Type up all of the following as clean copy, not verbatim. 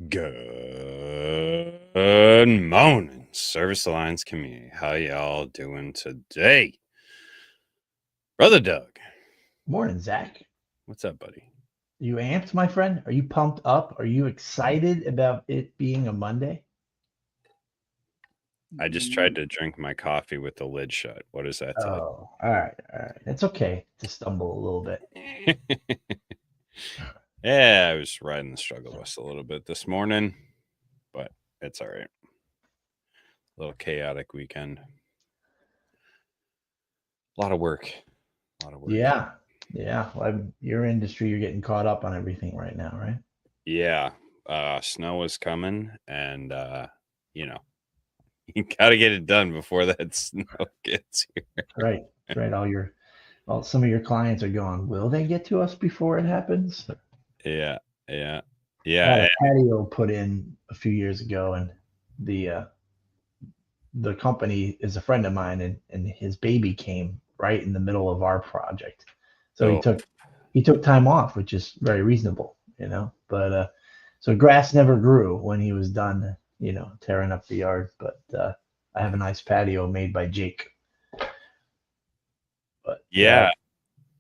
Good morning, Service Alliance community. How y'all doing today? Brother Doug, Morning, Zach. what's up, buddy? You amped, my friend? Are you pumped up? Are you excited about it being a Monday? I just tried to drink my coffee with the lid shut. What does that tell Oh, all right, all right. It's okay to stumble a little bit. you? Yeah, I was riding the struggle bus a little bit this morning, but it's all right. A little chaotic weekend. A lot of work. A lot of work. Yeah, yeah. Well, your industry, you're getting caught up on everything right now, right? Yeah. Snow is coming, and you know, you got to get it done before that snow gets here. Right, right. Well, some of your clients are going, will they get to us before it happens? Yeah, yeah, I had yeah. a patio put in a few years ago, and the uh, the company is a friend of mine, and his baby came right in the middle of our project. So he Oh, took time off, which is very reasonable, But so grass never grew when he was done, tearing up the yard. But I have a nice patio made by Jake. But yeah.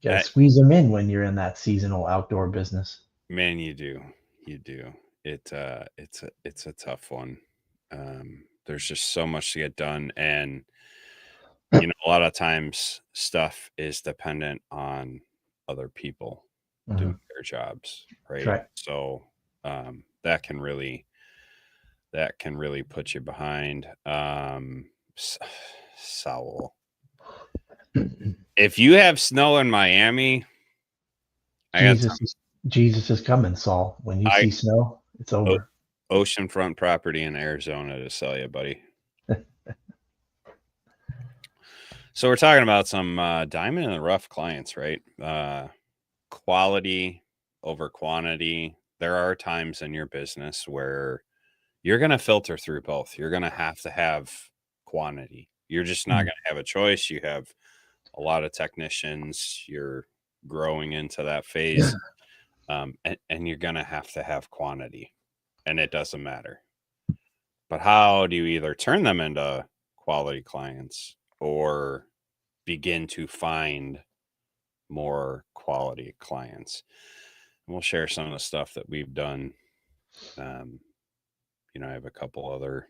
gotta squeeze them in when you're in that seasonal outdoor business. Man, you do, you do. It's a tough one. There's just so much to get done, and a lot of times stuff is dependent on other people doing Mhm. their jobs, That's right? right. So that can really put you behind. Saul, if you have snow in Miami, I got Jesus is Jesus is coming, Saul. When you I see snow, it's o- over. oceanfront property in Arizona to sell you, buddy. So we're talking about some diamond in the rough clients, right? Quality over quantity. There are times in your business where you're going to filter through both. You're going to have quantity. You're just not Mm. going to have a choice. You have a lot of technicians. You're growing into that phase, and you're going to have quantity, and it doesn't matter. But how do you either turn them into quality clients or begin to find more quality clients? And we'll share some of the stuff that we've done. Um, I have a couple other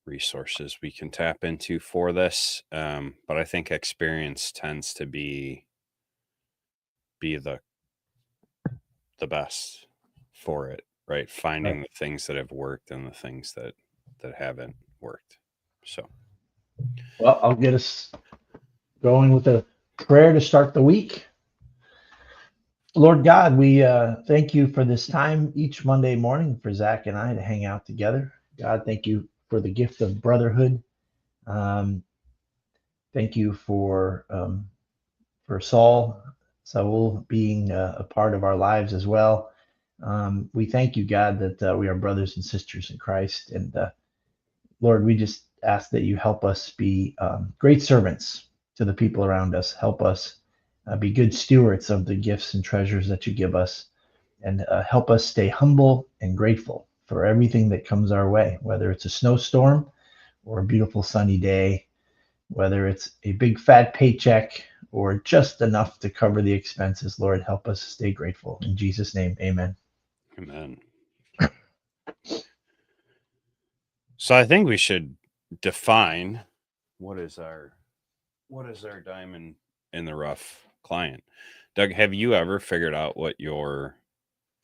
resources we can tap into for this, but I think experience tends to be the best for it, right? Right. Finding the things that have worked and the things that haven't worked. So Well, I'll get us going with a prayer to start the week. Lord God, we thank you for this time each Monday morning for Zach and I to hang out together. God, thank you for the gift of brotherhood. Um, Thank you for Saul being a part of our lives as well. We thank you, God, that we are brothers and sisters in Christ. And Lord, we just ask that you help us be great servants to the people around us. Help us be good stewards of the gifts and treasures that you give us, and help us stay humble and grateful for everything that comes our way, whether it's a snowstorm or a beautiful sunny day, whether it's a big fat paycheck or just enough to cover the expenses. Lord, help us stay grateful. In Jesus' name, amen. amen. So I think we should define what is our diamond in the rough client. Doug, have you ever figured out what your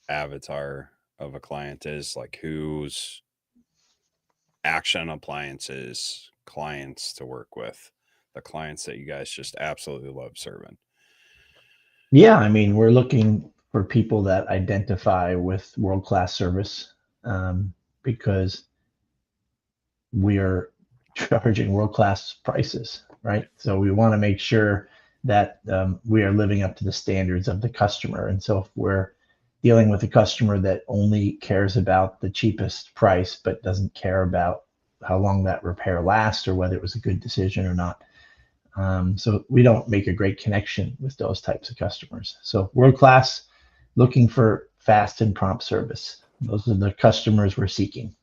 avatar of a client is? Like whose action appliances clients to work with, the clients that you guys just absolutely love serving? Yeah, I mean, we're looking for people that identify with world class service, because we are charging world class prices, right? So we want to make sure that we are living up to the standards of the customer. And so if we're dealing with a customer that only cares about the cheapest price but doesn't care about how long that repair lasts or whether it was a good decision or not, so we don't make a great connection with those types of customers. So world class, looking for fast and prompt service. Those are the customers we're seeking.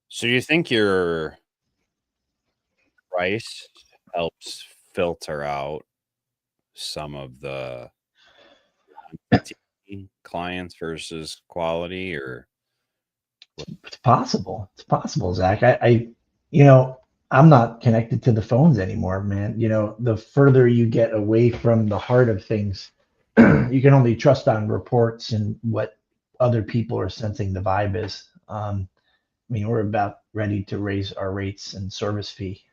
So do you think your price helps filter out some of the quantity clients versus quality, or It's possible. It's possible, Zach. You know, I'm not connected to the phones anymore, man. You know, the further you get away from the heart of things, you can only trust on reports and what other people are sensing the vibe is. I mean, we're about ready to raise our rates and service fee.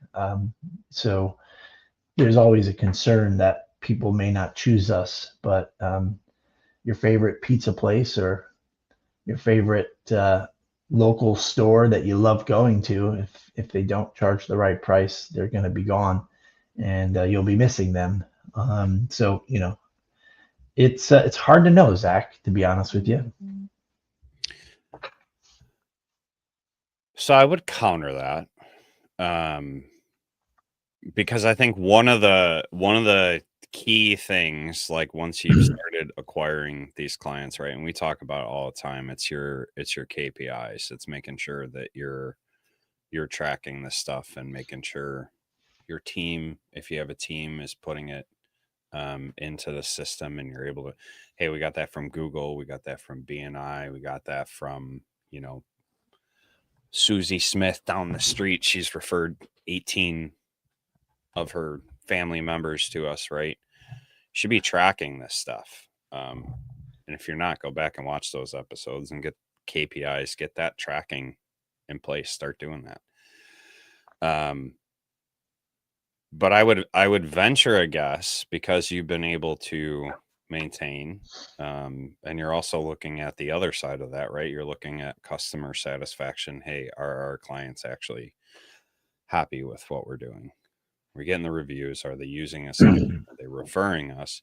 So there's always a concern that people may not choose us, but your favorite pizza place or your favorite local store that you love going to, if they don't charge the right price, they're going to be gone, and you'll be missing them. So you know, it's hard to know, Zach. To be honest with you, so I would counter that. Because I think one of the key things, like once you've started acquiring these clients, right? And we talk about it all the time, it's your KPIs. It's making sure that you're tracking this stuff and making sure your team, if you have a team, is putting it into the system, and you're able to, hey, we got that from Google, we got that from BNI, we got that from, Susie Smith down the street. She's referred 18 of her family members to us, right? Should be tracking this stuff. And if you're not, go back and watch those episodes and get KPIs, get that tracking in place, start doing that. But I would venture a guess, because you've been able to maintain, and you're also looking at the other side of that, right? You're looking at customer satisfaction. Hey, are our clients actually happy with what we're doing? We're getting the reviews. Are they using us again? Are they referring us?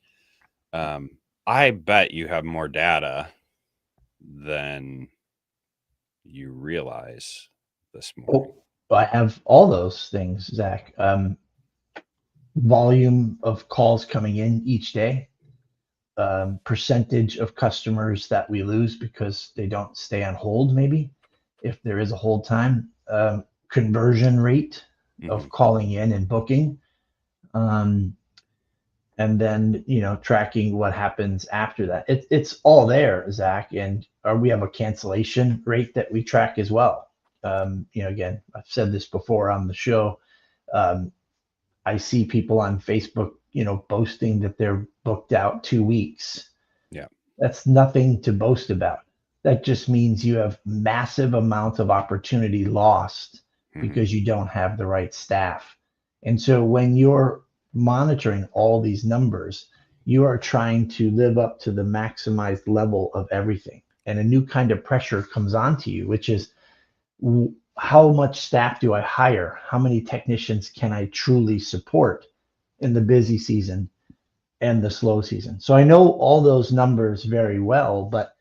I bet you have more data than you realize this morning. oh, I have all those things, Zach. Volume of calls coming in each day, percentage of customers that we lose because they don't stay on hold, maybe if there is a hold time, conversion rate of calling in and booking, um, and then tracking what happens after that. It's all there, Zach, and we have a cancellation rate that we track as well. Again, I've said this before on the show. um, I see people on Facebook, boasting that they're booked out 2 weeks. Yeah. That's nothing to boast about. That just means you have massive amounts of opportunity lost because you don't have the right staff. And so when you're monitoring all these numbers, you are trying to live up to the maximized level of everything. And a new kind of pressure comes onto you, which is, how much staff do I hire? How many technicians can I truly support in the busy season and the slow season? So I know all those numbers very well, but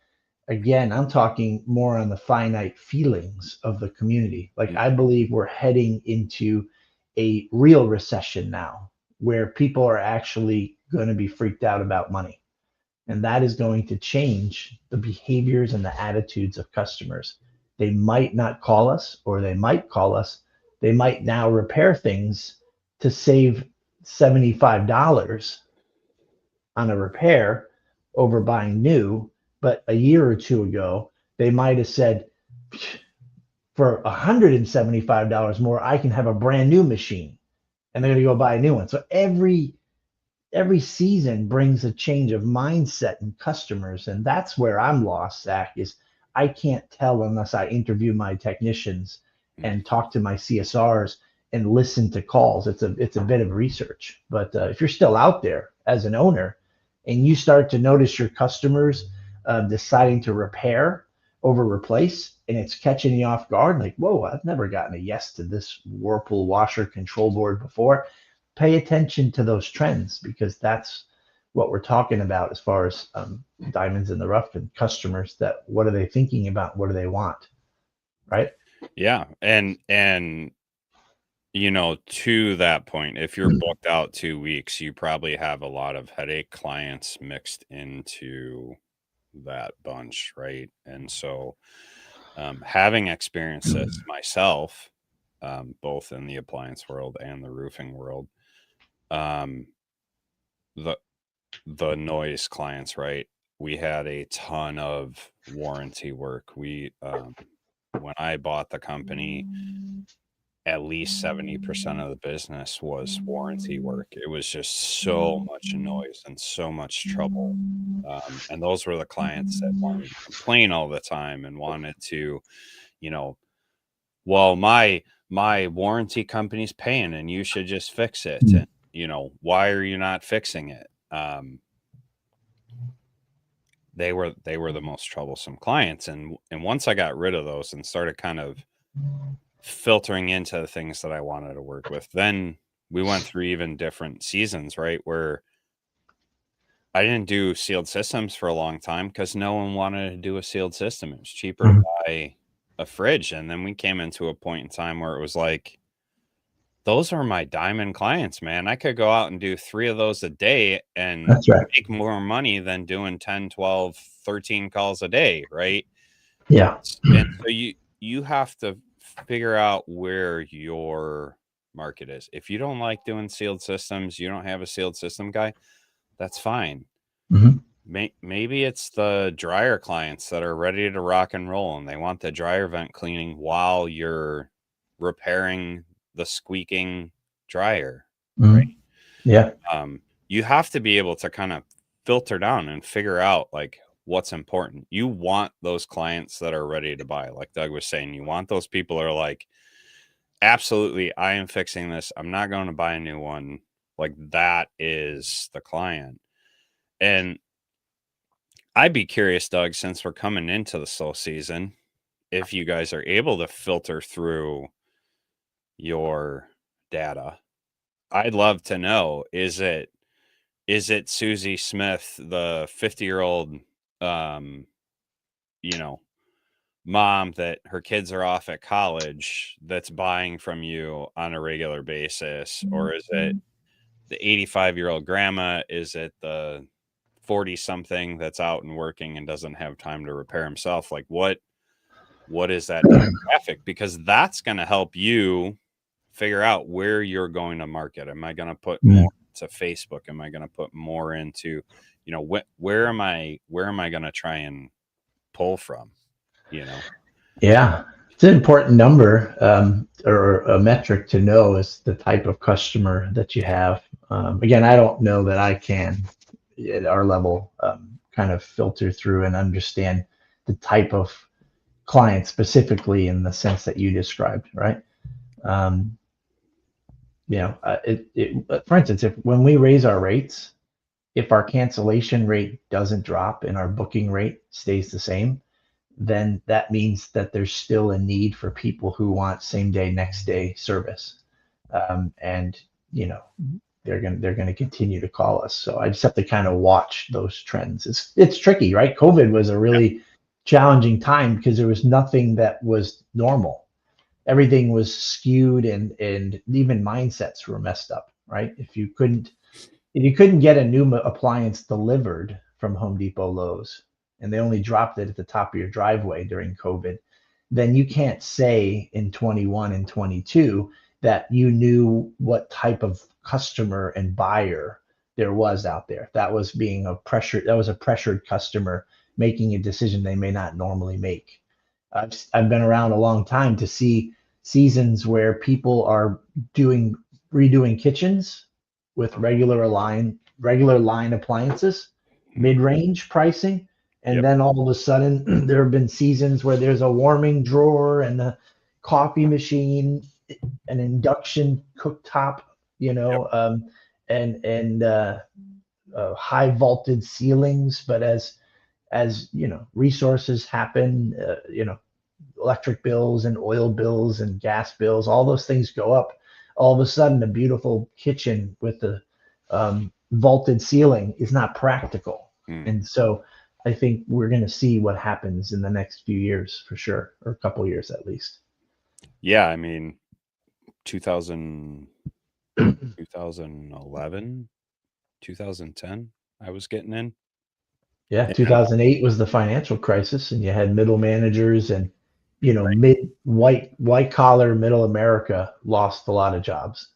again, I'm talking more on the finite feelings of the community. Like, I believe we're heading into a real recession now, where people are actually going to be freaked out about money. And that is going to change the behaviors and the attitudes of customers. They might not call us, or they might call us. They might now repair things to save $75 on a repair over buying new. But a year or two ago, they might have said, for $175 more, I can have a brand new machine. And they're going to go buy a new one. So every season brings a change of mindset in customers, and that's where I'm lost, Zach. Is I can't tell unless I interview my technicians and talk to my CSRs and listen to calls. It's a bit of research, but if you're still out there as an owner and you start to notice your customers deciding to repair over replace, and it's catching you off guard, like, whoa, I've never gotten a yes to this Whirlpool washer control board before. Pay attention to those trends, because that's what we're talking about as far as diamonds in the rough and customers. That what are they thinking about? What do they want? Right? Yeah. And to that point, if you're booked out 2 weeks, you probably have a lot of headache clients mixed into that bunch, right? And so having experienced this myself, both in the appliance world and the roofing world, um, the noise clients, right? We had a ton of warranty work. We when I bought the company, at least 70% of the business was warranty work. It was just so much noise and so much trouble. And those were the clients that wanted to complain all the time and wanted to, you know, well, my warranty company's paying and you should just fix it. And, why are you not fixing it? They were the most troublesome clients. And once I got rid of those and started kind of filtering into the things that I wanted to work with, then we went through even different seasons, right? Where I didn't do sealed systems for a long time because no one wanted to do a sealed system. It was cheaper to buy a fridge. And then we came into a point in time where it was like, those are my diamond clients, man. I could go out and do 3 of those a day and That's right. make more money than doing 10, 12, 13 calls a day, right? Yeah. And so you have to figure out where your market is. If you don't like doing sealed systems, you don't have a sealed system guy, that's fine. Maybe it's the dryer clients that are ready to rock and roll and they want the dryer vent cleaning while you're repairing the squeaking dryer, right? Yeah. You have to be able to kind of filter down and figure out like what's important. You want those clients that are ready to buy, like Doug was saying. You want those people that are like, absolutely, I am fixing this. I'm not going to buy a new one. Like, that is the client. And I'd be curious, Doug, since we're coming into the slow season, if you guys are able to filter through your data. I'd love to know, is it Susie Smith, the 50-year-old mom that her kids are off at college, that's buying from you on a regular basis? Or is it the 85-year-old grandma? Is it the 40 something that's out and working and doesn't have time to repair himself? Like, what is that demographic? Because that's going to help you figure out where you're going to market. Am I going to put more to Facebook? Am I going to put more into, where am I going to try and pull from, Yeah. It's an important number, or a metric to know, is the type of customer that you have. Again, I don't know that I can, at our level, kind of filter through and understand the type of client specifically in the sense that you described, right? For instance, if when we raise our rates, if our cancellation rate doesn't drop and our booking rate stays the same, then that means that there's still a need for people who want same day, next day service. And they're gonna continue to call us. So I just have to kind of watch those trends. It's tricky, right? COVID was a really challenging time because there was nothing that was normal. Everything was skewed, and even mindsets were messed up, right? If you couldn't get a new appliance delivered from Home Depot, Lowe's, and they only dropped it at the top of your driveway during COVID, then you can't say in 21 and 22 that you knew what type of customer and buyer there was out there. That was a pressured customer making a decision they may not normally make. I've been around a long time to see seasons where people are redoing kitchens with regular line appliances, mid-range pricing, and then all of a sudden there have been seasons where there's a warming drawer and a coffee machine, an induction cooktop, and high vaulted ceilings. But as resources happen, electric bills and oil bills and gas bills, all those things go up. All of a sudden, a beautiful kitchen with the vaulted ceiling is not practical. And so I think we're going to see what happens in the next few years for sure, or a couple years at least. Yeah. I mean, 2011, 2010, I was getting in. Yeah, And 2008 was the financial crisis, and you had middle managers and right, mid white collar middle America lost a lot of jobs,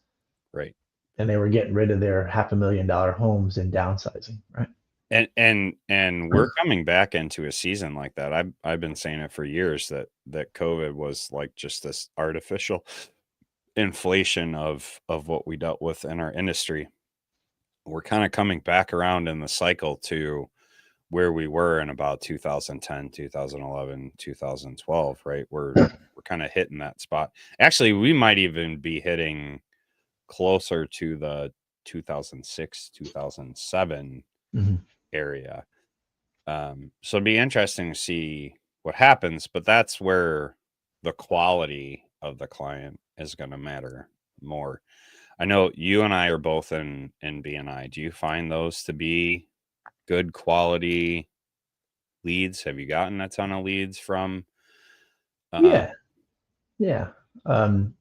right. and they were getting rid of their $500,000 homes and downsizing, right? And we're coming back into a season like that. I've been saying it for years that COVID was like just this artificial inflation of what we dealt with in our industry. We're kind of coming back around in the cycle to where we were in about 2010, 2011, 2012, right? We're kind of hitting that spot. Actually, we might even be hitting closer to the 2006, 2007 Mhm. area. So it'd be interesting to see what happens, but that's where the quality of the client is going to matter more. I know you and I are both in BNI. Do you find those to be good quality leads? Have you gotten a ton of leads from? Uh, Yeah, yeah. Um,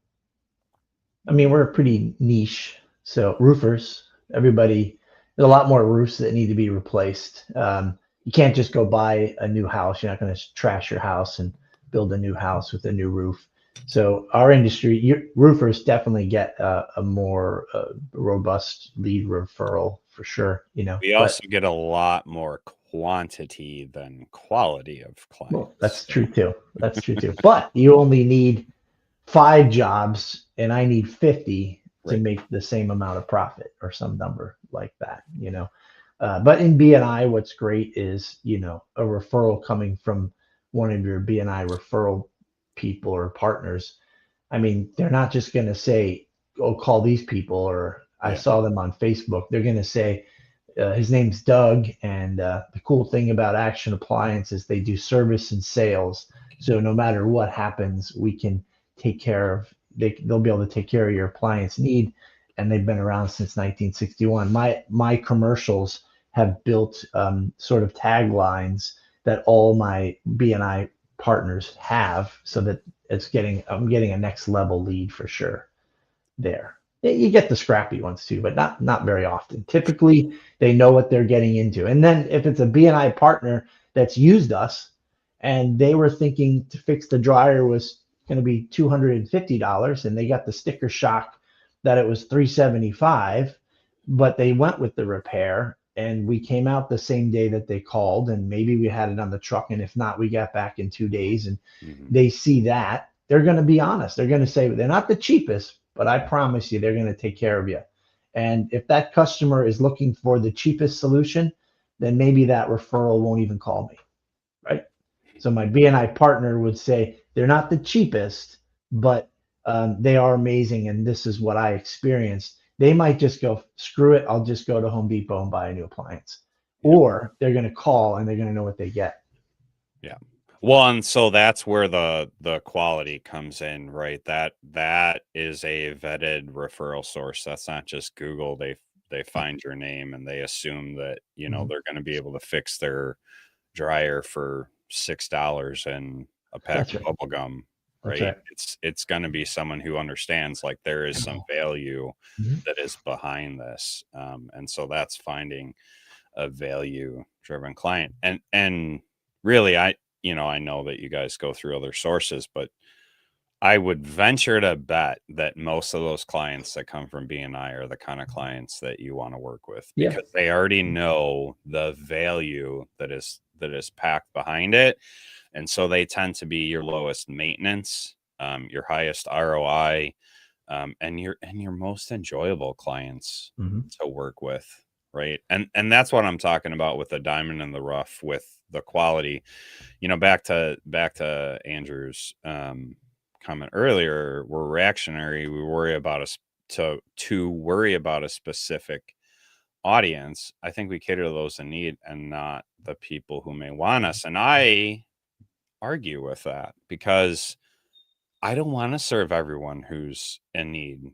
I mean, we're pretty niche. So roofers, everybody, there's a lot more roofs that need to be replaced. You can't just go buy a new house. You're not going to trash your house and build a new house with a new roof. So our industry, roofers definitely get a more robust lead referral for sure. we But also get a lot more quantity than quality of well, clients. that's So, true too. That's true too. But you only need 5 jobs and I need 50 to right. make the same amount of profit or some number like that. But in BNI, what's great is, a referral coming from one of your BNI referral people or partners. I mean, they're not just going to say, oh, call these people, or I Yeah. saw them on Facebook. They're going to say, his name's Doug, and the cool thing about Action Appliance is they do service and sales. So no matter what happens, we can take care of. They'll be able to take care of your appliance need, and they've been around since 1961. My commercials have built sort of taglines that all my BNI partners have, so that I'm getting a next level lead for sure there. You get the scrappy ones too, but not very often. Typically, they know what they're getting into. And then if it's a BNI partner that's used us and they were thinking to fix the dryer was going to be $250 and they got the sticker shock that it was 375, but they went with the repair and we came out the same day that they called and maybe we had it on the truck, and if not, we got back in 2 days, and Mhm. they see that, they're going to be honest. They're going to say they're not the cheapest, but I promise you they're going to take care of you. And if that customer is looking for the cheapest solution, then maybe that referral won't even call me, right? So my BNI partner would say they're not the cheapest, but they are amazing, and this is what I experienced. They might just go, screw it, I'll just go to Home Depot and buy a new appliance, Yep. or they're going to call and they're going to know what they get. Yeah. Well, and so that's where the quality comes in, right? That is a vetted referral source. That's not just Google. They find your name and they assume that, Mhm. they're going to be able to fix their dryer for $6 and a pack That's of right. bubble gum, That's right? right. It's going to be someone who understands like there is some value Mhm. that is behind this. And so that's finding a value driven client. And really I know that you guys go through other sources, but I would venture to bet that most of those clients that come from BNI are the kind of clients that you want to work with Yeah. because they already know the value that is packed behind it. And so they tend to be your lowest maintenance, your highest ROI, and your most enjoyable clients Mhm. to work with, right? And that's what I'm talking about with the diamond in the rough with the quality. Back to Andrew's comment earlier, we're reactionary. We worry about us to worry about a specific audience. I think we cater to those in need and not the people who may want us. And I argue with that because I don't want to serve everyone who's in need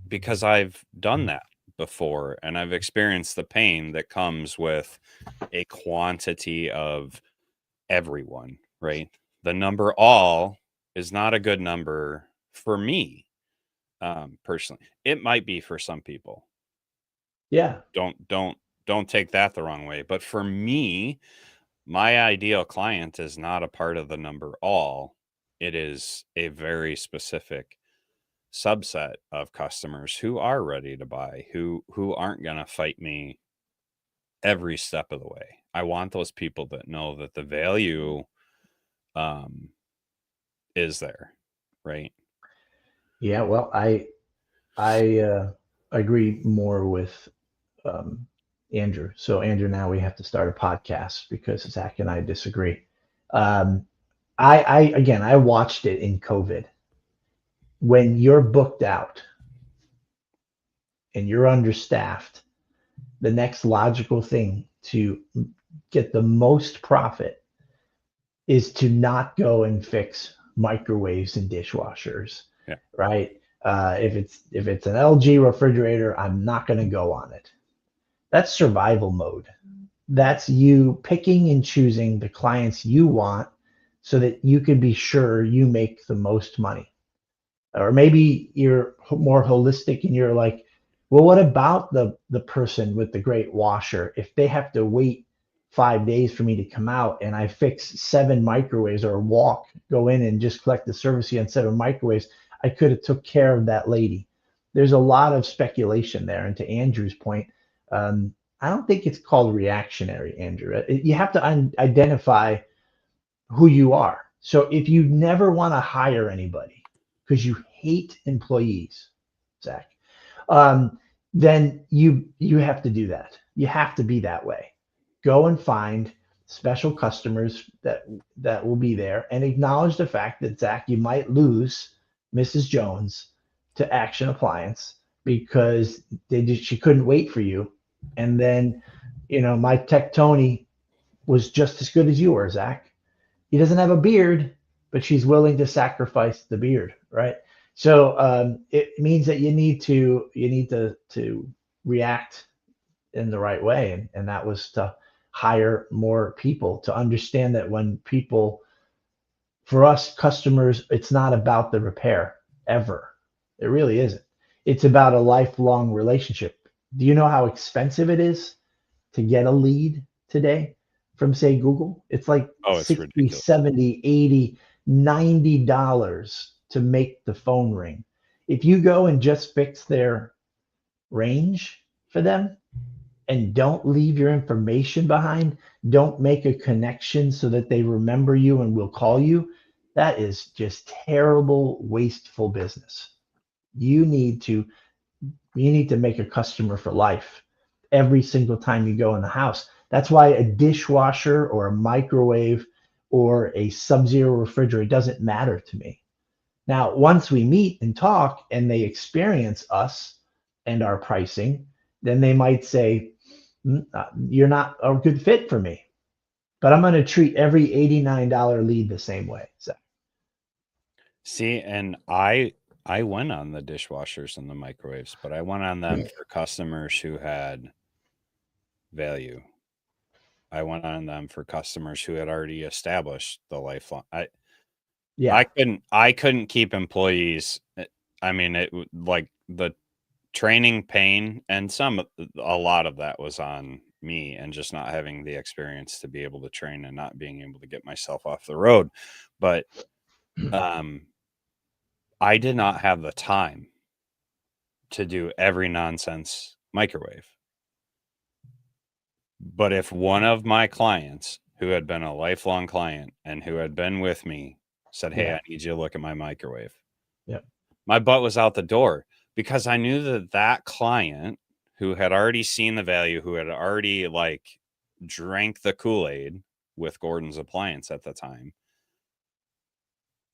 because I've done that before and I've experienced the pain that comes with a quantity of everyone, right? The number all is not a good number for me, personally. It might be for some people. Yeah. Don't don't take that the wrong way. But for me, my ideal client is not a part of the number all. It is a very specific subset of customers who are ready to buy, who aren't going to fight me every step of the way. I want those people that know that the value is there, right? Yeah, well, I agree more with Andrew. So Andrew, now we have to start a podcast because Zach and I disagree. Um, I again, I watched it in COVID. When you're booked out and you're understaffed, the next logical thing to get the most profit is to not go and fix microwaves and dishwashers, Yeah. right? If it's an LG refrigerator, I'm not going to go on it. That's survival mode. That's you picking and choosing the clients you want so that you can be sure you make the most money. Or maybe you're more holistic and you're like, well, what about the person with the great washer? If they have to wait 5 days for me to come out and I fix 7 microwaves or go in and just collect the service fee on 7 microwaves, I could have took care of that lady. There's a lot of speculation there. And to Andrew's point, I don't think it's called reactionary, Andrew. You have to identify who you are. So if you never want to hire anybody because you hate employees, Zach, then you have to do that. You have to be that way. Go and find special customers that will be there and acknowledge the fact that, Zach, you might lose Mrs. Jones to Action Appliance because she couldn't wait for you. And then, my tech Tony was just as good as you were, Zach. He doesn't have a beard, but she's willing to sacrifice the beard, right? So it means that you need to react in the right way, and that was to hire more people, to understand that when people, for us customers, it's not about the repair ever. It really isn't. It's about a lifelong relationship. Do you know how expensive it is to get a lead today from, say, Google? It's like Oh, it's 60, ridiculous. 70, 80, $90 to make the phone ring. If you go and just fix their range for them and don't leave your information behind, don't make a connection so that they remember you and will call you, that is just terrible, wasteful business. You need to make a customer for life every single time you go in the house. That's why a dishwasher or a microwave or a sub-zero refrigerator doesn't matter to me. Now, once we meet and talk and they experience us and our pricing, then they might say, you're not a good fit for me. But I'm going to treat every $89 lead the same way. So, See, and I went on the dishwashers and the microwaves, but I went on them for customers who had value. I went on them for customers who had already established the lifelong. yeah, I couldn't keep employees. I mean, like the training pain and a lot of that was on me and just not having the experience to be able to train and not being able to get myself off the road. But I did not have the time to do every nonsense microwave. But if one of my clients who had been a lifelong client and who had been with me said, "Hey, yeah, I need you to look at my microwave," yeah, my butt was out the door because I knew that client who had already seen the value, who had already like drank the Kool-Aid with Gordon's Appliance at the time,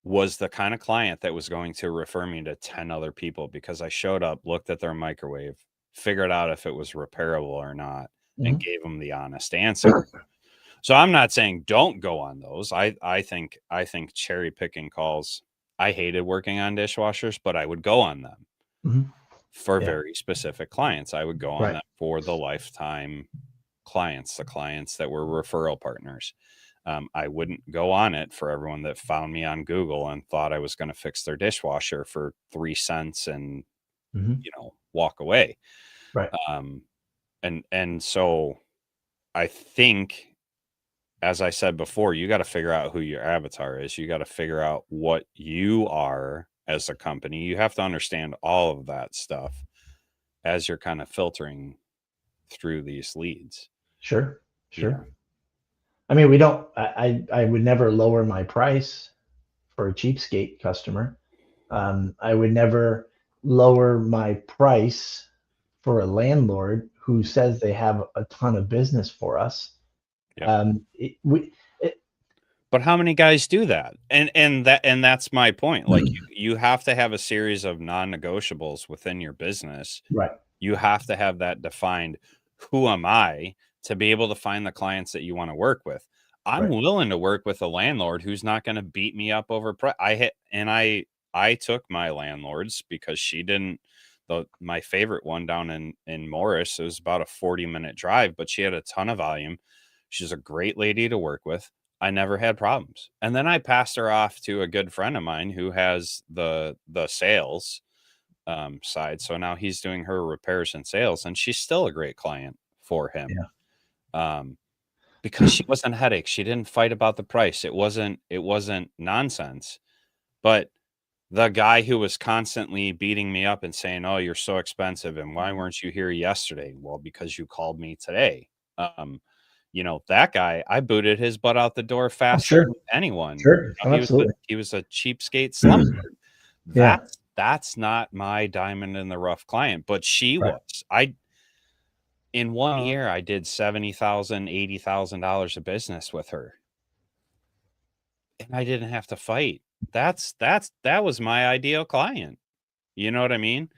was the kind of client that was going to refer me to 10 other people because I showed up, looked at their microwave, figured out if it was repairable or not, and mhm. gave them the honest answer. So I'm not saying don't go on those. I think cherry picking calls. I hated working on dishwashers, but I would go on them Mhm. for Yeah, very specific clients. I would go on right. them for the lifetime clients, the clients that were referral partners. I wouldn't go on it for everyone that found me on Google and thought I was going to fix their dishwasher for 3 cents and Mhm. walk away. Right. Um, And so I think, as I said before, you got to figure out who your avatar is. You got to figure out what you are as a company. You have to understand all of that stuff as you're kind of filtering through these leads. Sure. You know, Sure. I mean, we don't, I would never lower my price for a cheapskate customer. I would never lower my price for a landlord who says they have a ton of business for us. yep. We, But how many guys do that? And that's my point. Like you have to have a series of non-negotiables within your business. right. You have to have that defined. Who am I to be able to find the clients that you want to work with? I'm Right. willing to work with a landlord who's not going to beat me up over price. I took my landlords because she didn't. My favorite one down in Morris, it was about a 40-minute drive, but she had a ton of volume. She's a great lady to work with. I never had problems. And then I passed her off to a good friend of mine who has the sales side. So now he's doing her repairs and sales, and she's still a great client for him. Yeah. Because she wasn't a headache. She didn't fight about the price. It wasn't nonsense. But the guy who was constantly beating me up and saying, "Oh, you're so expensive, and why weren't you here yesterday?" Well, because you called me today. That guy, I booted his butt out the door Oh, faster sure. than anyone. Sure. Oh, absolutely. He was a cheapskate slumlord. Yeah. That's not my diamond in the rough client, but she Right. was. In 1 year, I did $70,000, $80,000 of business with her, and I didn't have to fight. That was my ideal client. You know what I mean?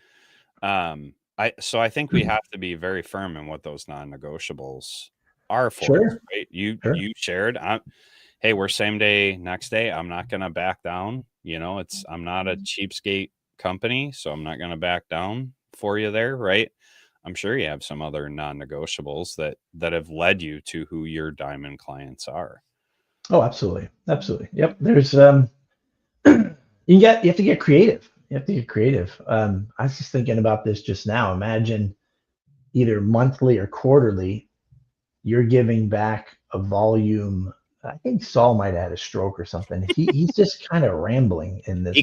I think we have to be very firm in what those non-negotiables are for us, Sure. right? Sure. You shared, hey, we're same day, next day. I'm not gonna back down. I'm not a cheapskate company, so I'm not gonna back down for you there, right? I'm sure you have some other non-negotiables that have led you to who your diamond clients are. Oh, absolutely. Absolutely. Yep. There's you have to get creative. You have to get creative. I was just thinking about this just now. Imagine either monthly or quarterly, you're giving back a volume. I think Saul might have had a stroke or something. He's just kind of rambling in this podcast.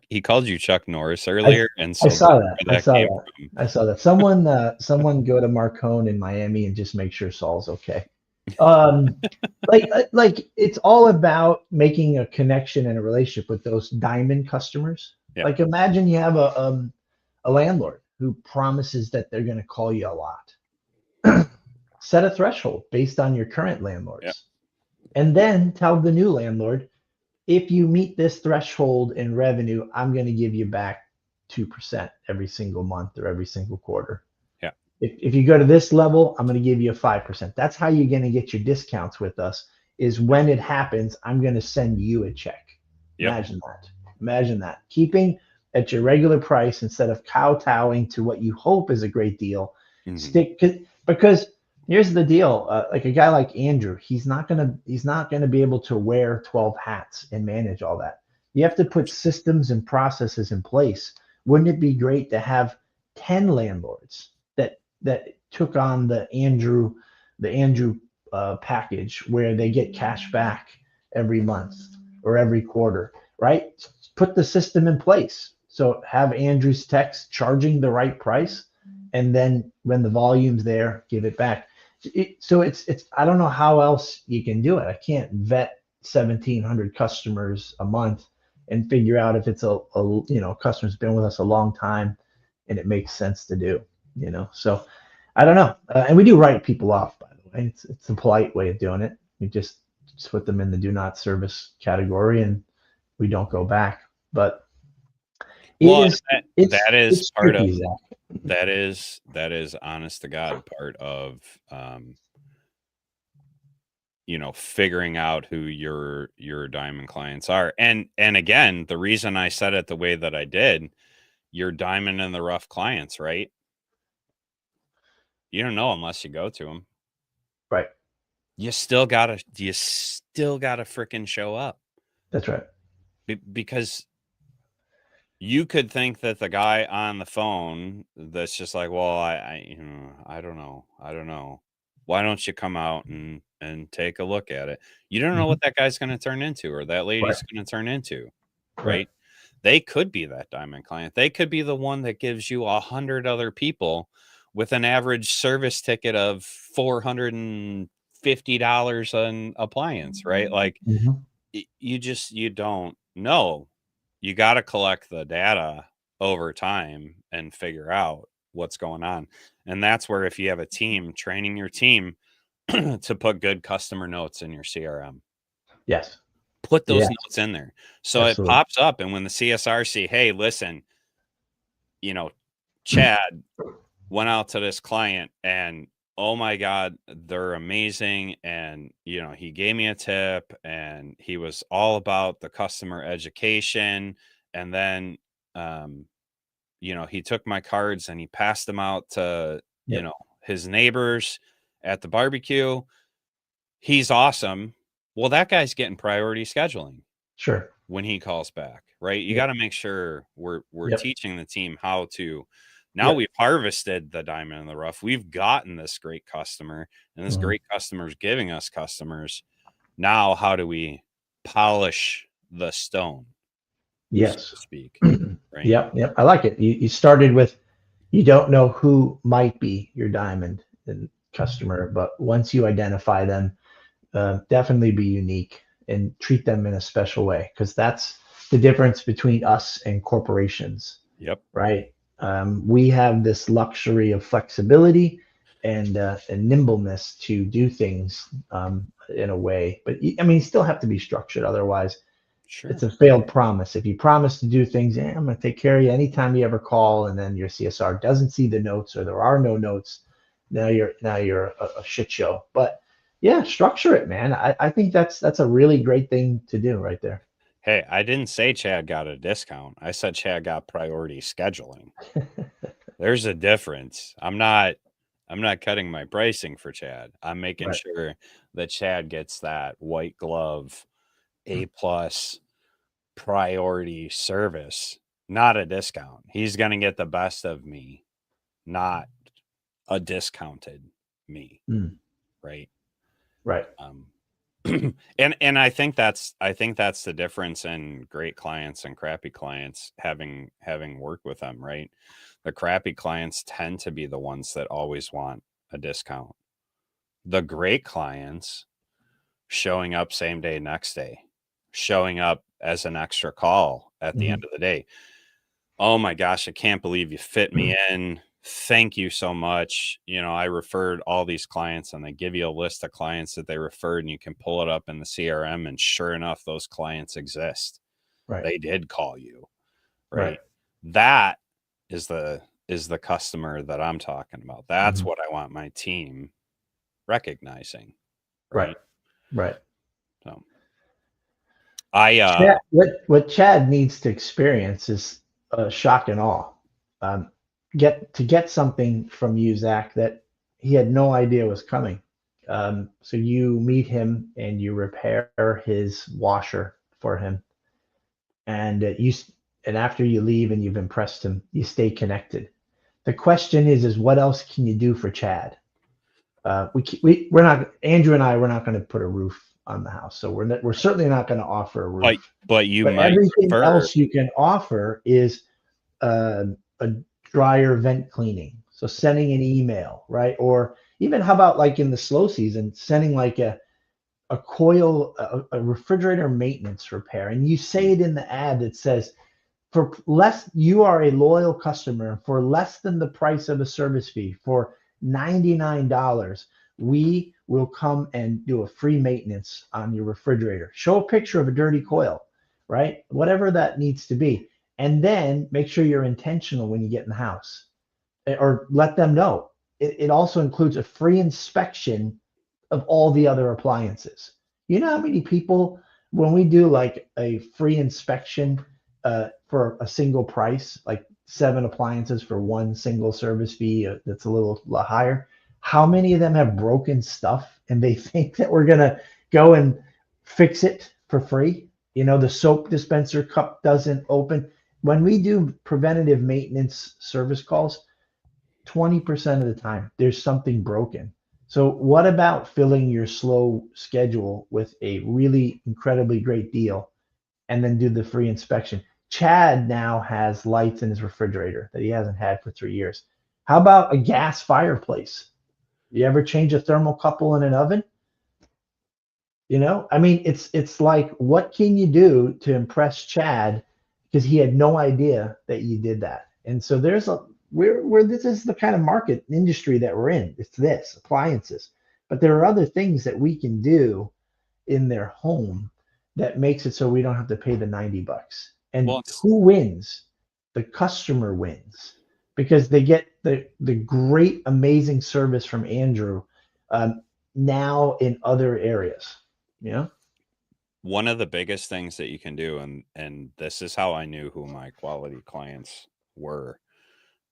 He called you Chuck Norris I earlier, and I so saw that's that. where I that saw came that. from. I saw that. Someone go to Marcone in Miami and just make sure Saul's okay. Like it's all about making a connection and a relationship with those diamond customers. Yeah. Like imagine you have a landlord who promises that they're going to call you a lot. Set a threshold based on your current Yeah. landlords, and then tell the new landlord, if you meet this threshold in revenue, I'm going to give you back 2% every single month or every single quarter. Yeah. If you go to this level, I'm going to give you a 5%. That's how you're going to get your discounts with us, is when it happens, I'm going to send you a check. Yep. Imagine that. Imagine that. Keeping at your regular price instead of kowtowing to what you hope is a great deal. Mhm. Because here's the deal. Like a guy like Andrew, he's not gonna be able to wear 12 hats and manage all that. You have to put systems and processes in place. Wouldn't it be great to have 10 landlords that took on the Andrew package where they get cash back every month or every quarter, right? Put the system in place. So have Andrew's techs charging the right price, and then when the volume's there, give it back. So it's I don't know how else you can do it. I can't vet 1,700 customers a month and figure out if it's a customer's been with us a long time and it makes sense to do. So I don't know. And we do write people off, by the way. It's a polite way of doing it. We just put them in the do not service category and we don't go back. But it Well, is that is it's part of tricky, Zach. that is honest to God part of figuring out who your diamond clients are. And again, the reason I said it the way that I did, your diamond in the rough clients, right? You don't know unless you go to them. Right. You still gotta freaking show up That's right. because you could think that the guy on the phone that's just like, well, I don't know. I don't know. Why don't you come out and take a look at it? You don't know Mhm. what that guy's going to turn into or that Right. lady's going to turn into, Right. right? They could be that diamond client. They could be the one that gives you 100 other people with an average service ticket of $450 an appliance, right? Like Mhm. you don't know. You got to collect the data over time and figure out what's going on. And that's where, if you have a team, training your team to put good customer notes in your CRM, Yes. put those Yes. notes in there so it Absolutely. pops up. And when the CSR see, hey, listen, you know, Chad went out to this client and oh my God, they're amazing. And, he gave me a tip and he was all about the customer education. And then, um, he took my cards and he passed them out to, Yep. his neighbors at the barbecue. He's awesome. Well, that guy's getting priority scheduling Sure. when he calls back, right? You Yep. got to make sure we're Yep. teaching the team how to. Now Yep. we've harvested the diamond in the rough. We've gotten this great customer, and this Mhm. great customer is giving us customers. Now, how do we polish the stone, so Yes. to speak, right? Yep. Yep. I like it. You started with, you don't know who might be your diamond and customer, but once you identify them, definitely be unique and treat them in a special way, because that's the difference between us and corporations, Yep. right? We have this luxury of flexibility and nimbleness to do things in a way, but I mean, you still have to be structured. Otherwise, it's Sure. a failed promise. If you promise to do things, I'm going to take care of you anytime you ever call, and then your CSR doesn't see the notes or there are no notes, now you're a shit show. But yeah, structure it, man. I think that's a really great thing to do right there. Hey, I didn't say Chad got a discount. I said Chad got priority scheduling. There's a difference. I'm not cutting my pricing for Chad. I'm making Right. sure that Chad gets that white glove A plus priority service, not a discount. He's going to get the best of me, not a discounted me, Mm, right? right. Um and I think that's the difference in great clients and crappy clients, having worked with them, right? The crappy clients tend to be the ones that always want a discount. The great clients showing up same day, next day, showing up as an extra call at the end Mhm. of the day. Oh my gosh, I can't believe you fit me in. Thank you so much. I referred all these clients, and they give you a list of clients that they referred, and you can pull it up in the CRM. And sure enough, those clients exist. Right. They did call you, Right. right? That is the customer that I'm talking about. That's Mhm. what I want my team recognizing, Right. right? Right. So I What Chad needs to experience is shock and awe. Um, get something from you, Zach, that he had no idea was coming. So you meet him and you repair his washer for him, and and after you leave and you've impressed him, you stay connected. The question is what else can you do for Chad? We're not, Andrew and I, we're not going to put a roof on the house, so we're certainly not going to offer a but roof, but you but might everything refer. else you can offer is a dryer vent cleaning. So sending an email, right? Or even how about like in the slow season, sending like a refrigerator maintenance repair. And you say it in the ad that says, for less, you are a loyal customer. For less than the price of a service fee, for $99, we will come and do a free maintenance on your refrigerator. Show a picture of a dirty coil, right? Whatever that needs to be. And then make sure you're intentional when you get in the house, or let them know. It also includes a free inspection of all the other appliances. You know how many people, when we do like a free inspection for a single price, like 7 appliances for one single service fee that's a little higher, how many of them have broken stuff and they think that we're going to go and fix it for free? The soap dispenser cup doesn't open. when we do preventative maintenance service calls, 20% of the time there's something broken. So what about filling your slow schedule with a really incredibly great deal and then do the free inspection? Chad now has lights in his refrigerator that he hasn't had for 3 years. How about a gas fireplace? You ever change a thermocouple in an oven? I mean, it's like, what can you do to impress Chad? Because he had no idea that you did that. And so there's a we're this is the kind of market industry that we're in. It's this appliances, but there are other things that we can do in their home that makes it so we don't have to pay the $90. And Well, who wins? The customer wins because they get the great, amazing service from Andrew now in other areas. Yeah. one of the biggest things that you can do, and this is how I knew who my quality clients were.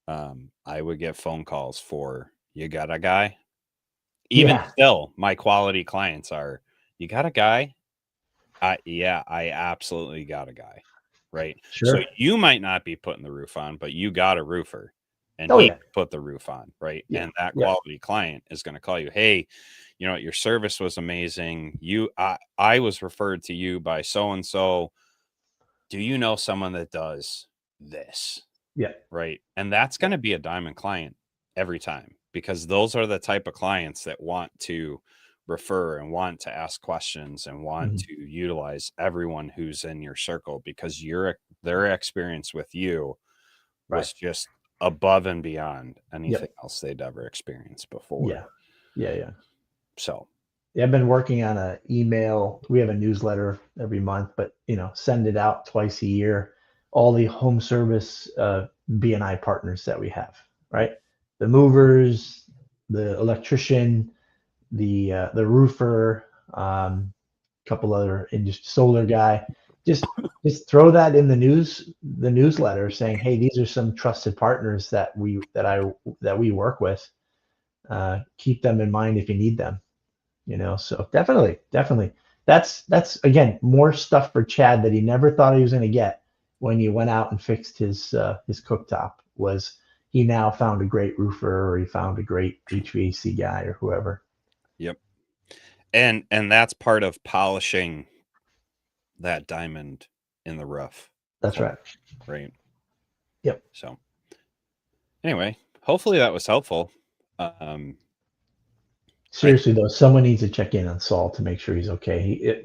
I would get phone calls for, you got a guy? Even Yeah. still, my quality clients are, you got a guy? Yeah, I absolutely got a guy. Right. So Sure. you might not be putting the roof on, but you got a roofer and Oh he yeah. put the roof on. Right. Yeah. And that Yeah. quality client is going to call you, hey, your service was amazing. I was referred to you by so and so. Do you know someone that does this? Yeah. Right. And that's Yeah. going to be a diamond client every time, because those are the type of clients that want to refer and want to ask questions and want Mhm. to utilize everyone who's in your circle, because their experience with you Right. was just above and beyond anything Yep. else they'd ever experienced before. Yeah. Yeah. Yeah. So, Yeah, I've been working on a email. We have a newsletter every month, but send it out twice a year. All the home service BNI partners that we have, right? The movers, the electrician, the roofer, a couple other solar guy. Just throw that in the newsletter, saying, hey, these are some trusted partners that we work with. Keep them in mind if you need them. So definitely, that's again more stuff for Chad that he never thought he was going to get when you went out and fixed his cooktop. Was he now found a great roofer, or he found a great HVAC guy, or whoever? yep. And that's part of polishing that diamond in the rough. That's right. Right. Yep. So, anyway, hopefully that was helpful. Um, I Seriously though, someone needs to check in on Saul to make sure he's okay.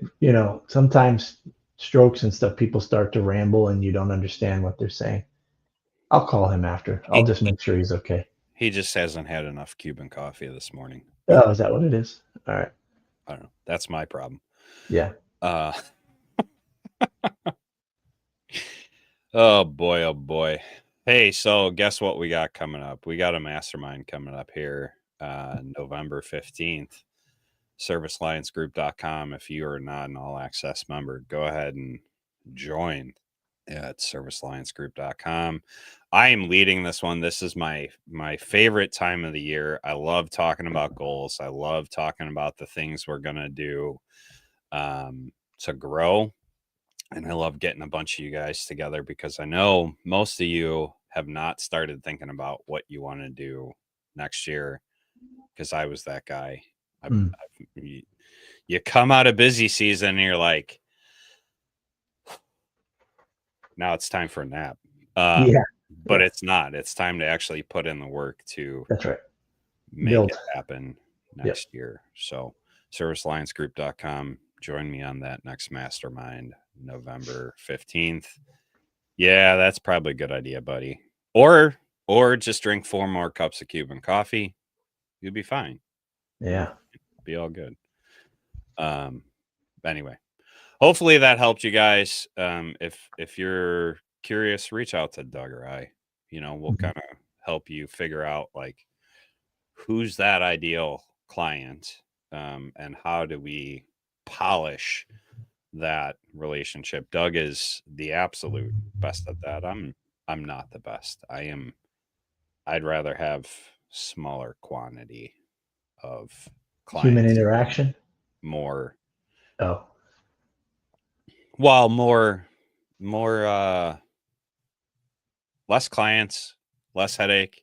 Sometimes strokes and stuff, people start to ramble and you don't understand what they're saying. I'll call him after. I'll he just make sure he's okay. he just hasn't had enough Cuban coffee this morning. But Oh, is that what it is? All right. I don't know. That's my problem. Yeah. Uh oh boy, oh boy. Hey, so guess what we got coming up? We got a mastermind coming up here November 15th. Servicealliancegroup.com. If you are not an all access member, go ahead and join at servicealliancegroup.com. I am leading this one. This is my favorite time of the year. I love talking about goals. I love talking about the things we're going to do to grow. And I love getting a bunch of you guys together, because I know most of you have not started thinking about what you want to do next year, because I was that guy. Mm. You come out of busy season and you're like, now it's time for a nap. Yeah. But Yeah. it's not. It's time to actually put in the work to That's right. make Build. it happen Yep. next year. So servicealliancegroup.com. Join me on that next mastermind, November 15th. Yeah, that's probably a good idea, buddy. Or just drink 4 more cups of Cuban coffee. You'll be fine. Yeah. Be all good. Anyway, hopefully that helped you guys. If you're curious, reach out to Doug or I. We'll Mhm. kind of help you figure out, like, who's that ideal client, and how do we polish that relationship. Doug is the absolute best at that. I'm not the best. I'd rather have smaller quantity of Human clients, interaction. more Oh. well more more less clients, less headache,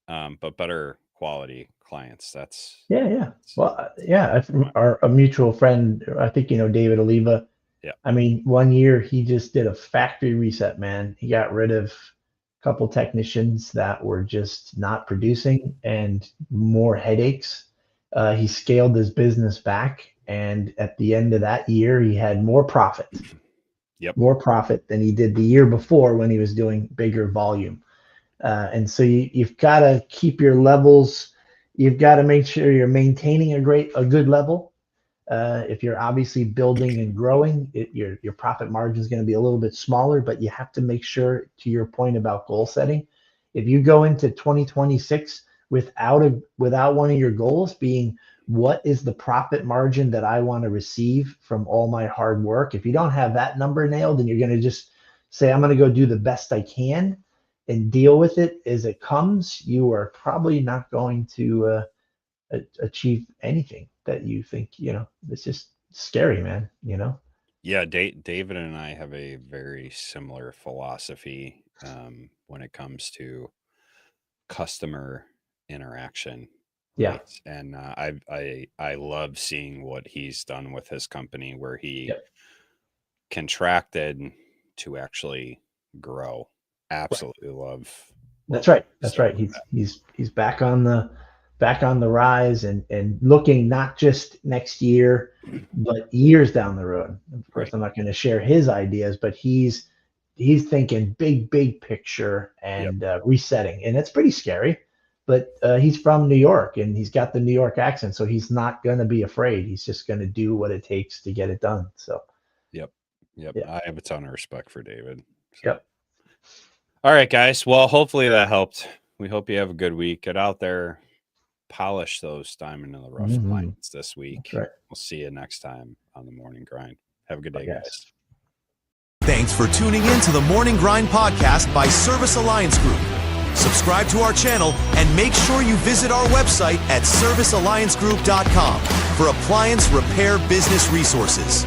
but better quality clients. Yeah. Well, yeah, a mutual friend, I think, David Oliva. Yeah. I mean, one year he just did a factory reset, man. He got rid of a couple technicians that were just not producing and more headaches. He scaled his business back, and at the end of that year, he had more profit. Yep. More profit than he did the year before when he was doing bigger volume. And so you've got to keep your levels. You've got to make sure you're maintaining a good level. If you're obviously building and growing, your profit margin is going to be a little bit smaller, but you have to make sure, to your point about goal setting, if you go into 2026 without one of your goals being, what is the profit margin that I want to receive from all my hard work? If you don't have that number nailed, and you're going to just say, I'm going to go do the best I can and deal with it as it comes, you are probably not going to achieve anything that you think. It's just scary, man. Yeah, David and I have a very similar philosophy when it comes to customer interaction. Yeah. Right. And I love seeing what he's done with his company, where he Yep. contracted to actually grow. Absolutely love. That's right. That. He's back on the rise, and looking not just next year, but years down the road. Of course, Right. I'm not going to share his ideas, but he's thinking big picture and resetting, and it's pretty scary. But he's from New York, and he's got the New York accent, so he's not going to be afraid. He's just going to do what it takes to get it done. So. Yep. Yeah. I have a ton of respect for David. So. Yep. All right, guys. Well, hopefully that helped. We hope you have a good week. Get out there, polish those diamond in the rough lines this week. That's right. We'll see you next time on the Morning Grind. Have a good day, guys. Thanks for tuning in to the Morning Grind podcast by Service Alliance Group. Subscribe to our channel and make sure you visit our website at servicealliancegroup.com for appliance repair business resources.